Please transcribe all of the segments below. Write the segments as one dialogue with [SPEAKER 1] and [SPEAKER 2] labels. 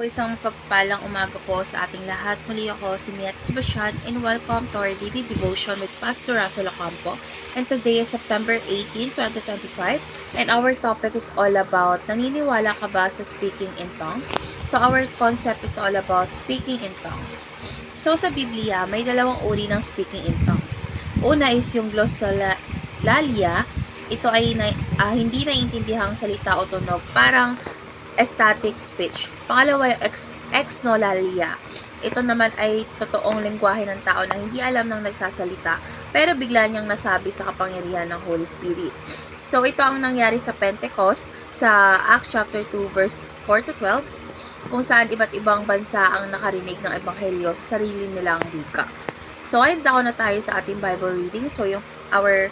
[SPEAKER 1] Isang pagpalang umaga po sa ating lahat. Muli ako si Miat Sebastian and welcome to our daily devotion with Pastor Russell Ocampo. And today is September 18, 2025 and our topic is all about naniniwala ka ba sa speaking in tongues? So our concept is all about speaking in tongues. So sa Biblia, may dalawang uri ng speaking in tongues. Una is yung glossolalia. Ito ay hindi naiintindihang salita o tunog, parang ecstatic speech. Pangalawa, yung exnolalia. Ito naman ay totoong lengguwahe ng tao na hindi alam ng nagsasalita, pero bigla niyang nasabi sa kapangyarihan ng Holy Spirit. So, ito ang nangyari sa Pentecost sa Acts chapter 2 verse 4 to 12, kung saan iba't ibang bansa ang nakarinig ng ebanghelyo sa sarili nilang wika. So, ngayon na tayo sa ating Bible reading. So, our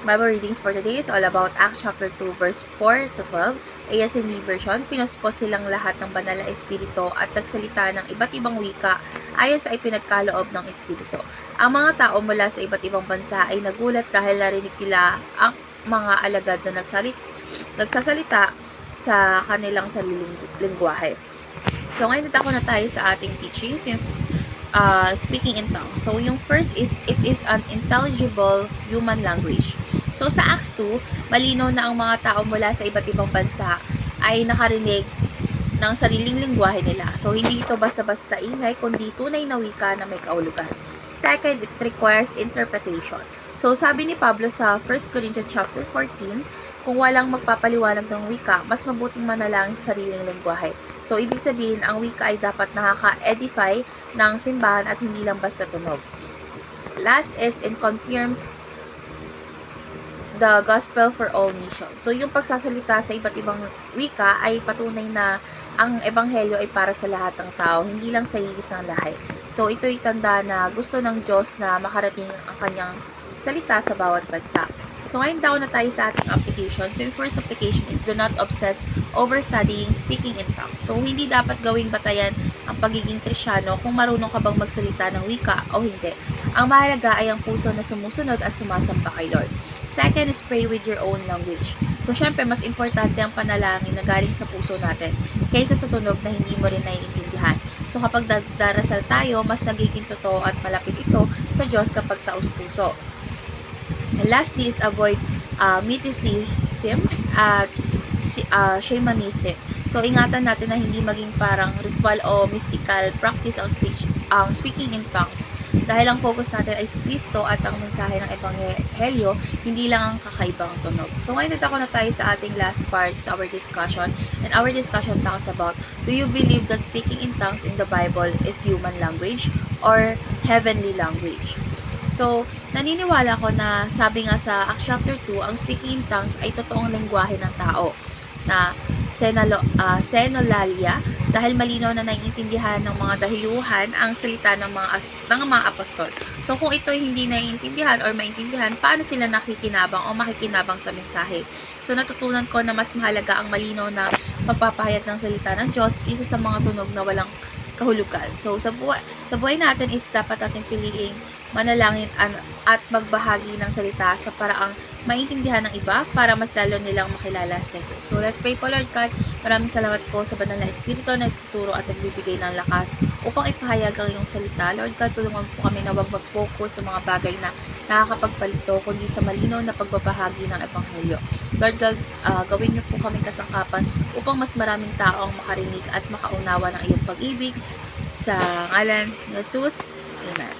[SPEAKER 1] Bible readings for today is all about Acts chapter 2 verse 4 to 12. ASND version, pinuspos silang lahat ng banal na espiritu at nagsalita ng iba't ibang wika ayon sa ipinagkaloob ng espiritu. Ang mga tao mula sa iba't ibang bansa ay nagulat dahil narinig nila ang mga alagad na nagsasalita sa kanilang sariling lengguwahe. So ngayon na tayo sa ating teachings, yung speaking in tongues. So yung first is, it is an intelligible human language. So sa Acts 2, malinaw na ang mga tao mula sa iba't ibang bansa ay nakarinig ng sariling lengguwahe nila. So hindi ito basta-basta ingay, kundi tunay na wika na may kaulugan. Second, it requires interpretation. So sabi ni Pablo sa 1 Corinthians chapter 14, kung walang magpapaliwanag ng wika, mas mabuting manalang sa sariling lengguwahe. So ibig sabihin, ang wika ay dapat nakaka-edify ng simbahan at hindi lang basta tunog. Last is, it confirms the gospel for all nations. So, yung pagsasalita sa iba't ibang wika ay patunay na ang ebanghelyo ay para sa lahat ng tao, hindi lang sa iisang lahi. So, ito'y tanda na gusto ng Diyos na makarating ang kanyang salita sa bawat bansa. So, ngayon na tayo sa ating application. So, yung first application is do not obsess over studying speaking in tongues. So, hindi dapat gawing batayan ang pagiging Kristyano kung marunong ka bang magsalita ng wika o hindi. Ang mahalaga ay ang puso na sumusunod at sumasamba kay Lord. Second is pray with your own language. So, syempre, mas importante ang panalangin na galing sa puso natin kaysa sa tunog na hindi mo rin naiintindihan. So, kapag darasal tayo, mas nagiging totoo at malapit ito sa Diyos kapag taus-puso. And lastly is avoid mysticism at shamanism. So, ingatan natin na hindi maging parang ritual o mystical practice ang speaking in tongues. Dahil ang focus natin ay si Kristo at ang mensahe ng Ebanghelyo, hindi lang ang kakaibang tunog. So ngayon na tayo sa ating last part sa our discussion. And our discussion talks about, do you believe that speaking in tongues in the Bible is human language or heavenly language? So, naniniwala ko na sabi nga sa Acts chapter 2, ang speaking in tongues ay totoong lengguwahe ng tao na senolalia, dahil malinaw na naiintindihan ng mga dahiyuhan ang salita ng mga apostol. So, kung ito hindi naiintindihan or maintindihan, paano sila nakikinabang o makikinabang sa mensahe? So, natutunan ko na mas mahalaga ang malinaw na pagpapahayag ng salita ng Diyos kaysa sa mga tunog na walang kahulugan. So, sa buhay natin is dapat natin piliing manalangin at magbahagi ng salita sa paraang maintindihan ng iba para mas lalo nilang makilala si Jesus. So, let's pray po, Lord God. Maraming salamat po sa banal na Espiritu na nagtuturo at nagbibigay ng lakas upang ipahayag ang iyong salita. Lord God, tulungan po kami na huwag mag-focus sa mga bagay na nakakapagpalito, kundi sa malinaw na pagbabahagi ng Ebanghelyo. Lord God, gawin niyo po kaming kasangkapan upang mas maraming tao ang makarinig at makaunawa ng iyong pag-ibig. Sa ngalan ni Jesus, Amen.